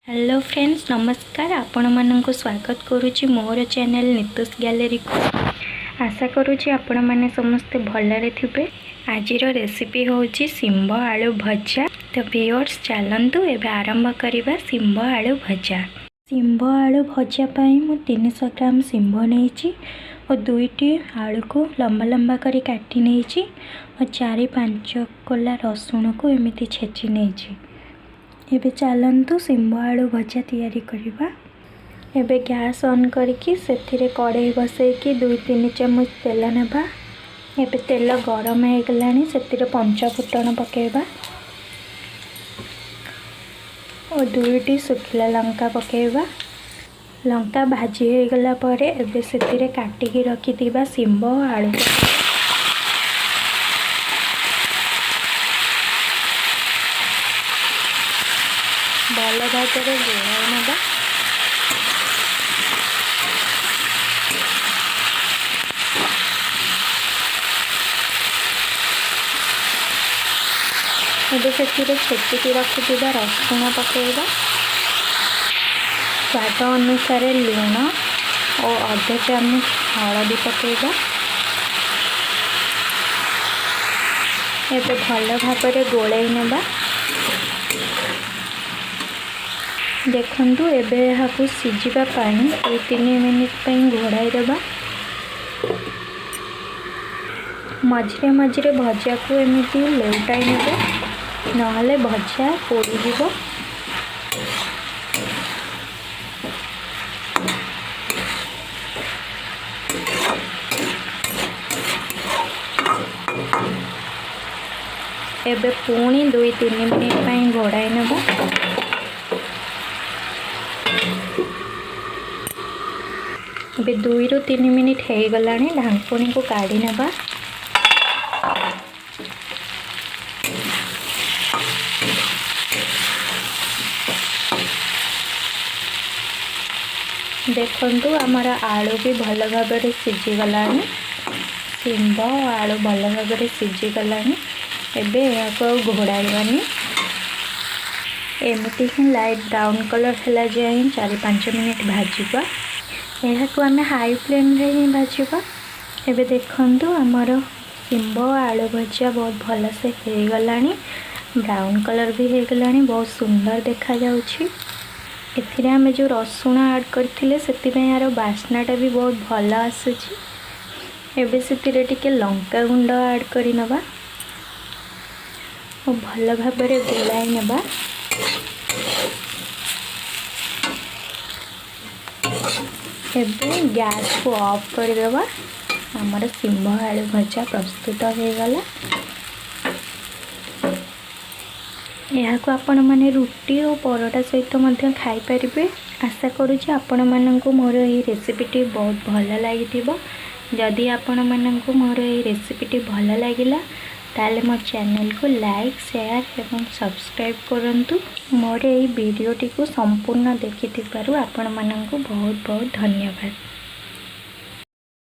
Hello friends, नमस्कार। आपण मानक स्वागत करुच्ची मोर चैनल नितुष गैलेरी को। आशा करुच्ची आपण माने समस्ते भलरे थिबे। आजिर रेसिपी होची सिंब आलू भजा। तो व्यूअर्स चलंतु एबे आरंभ करिबा सिंब आलू भजा। सिंब आलू भजा पई मु 300 ग्राम सिंब नेइची और दुईटी आलू को लंबा लंबा करी काटी नेइची और 4-5 कोला रसुण को एमिति छेची नेइची। एबे चलंतु सिंब आलू भजा तैयारी करिबा। एबे गैस ऑन करके सेथिरे कढ़ाई बसैकी 2-3 चम्मच तेल नेबा। एबे तेल गरम हो गलानी, सेथिरे पंचफुटन पकेबा और 2टी सुखिला लंका पकेबा। लंका भाजी हो गला परे एबे सेथिरे काटिकी रखिथिबा सिंब आलू भल भाजरे गोलाई नेबा। एबे सेथिरे छेचिकी रखिथिबा रसुण पकेबा। स्वाद अनुसार लुण और आधा चामच हलदी पकेबा। एबे भल भाबरे गोलाई नेबा। देखंतु एबे हाकु सिजिबा पानी 2-3 मिनिट पई घोड़ाई देबा। मझिरे मझिरे भजा को एमिति लेउटाई नेबे, नहले भजा पोड़ी जीवो। एबे पुणी 2-3 मिनिट पई घोड़ाई नेबा। एबे 2-3 मिनिट हो गलानी, ढांकुणी को काढ़ी नेबा। देखंतु आमर आलू भी भल भाव सिझी गलानी। सिंब आलू भल भाव सिझी गलानी। एबे याको घोड़ाइबानी, एमती ही लाइट ब्राउन कलर है जाए 4-5 मिनिट भाजवा। यह आम हाई फ्लेम रे ही भाजवा। एबे देखंतु आमर सिंब आलू भजा बहुत भल से हो गलानी, ब्राउन कलर भी हो गलानी, बहुत सुंदर देखा जाउछि। एथिरे आमे जो रसुण ऐड करथिले सेति यार बास्नाटा भी बहुत भल आसुछि। एबे सेतिरे टिके लंका गुंड ऐड करि नबा और भल भाबरे गोलाई नेबा। एबे गैस को ऑफ कर देबा। हमर सिंब आलू भजा प्रस्तुत हो गला। यहाँ को आपण माने रुटी और परोटा सहित मध्य खाई परिबे। आशा करूछि आपण माननकु मोर एही रेसिपीटी बहुत भल लागिथिबो। जदि आपण माननकु मोर एही रेसिपीटी भल लागिला ताले मो चैनल को लाइक, शेयर एवं सब्सक्राइब करंतु। मोर एही वीडियोटी को संपूर्ण देखिथिबारु आपण माननकु बहुत बहुत धन्यवाद।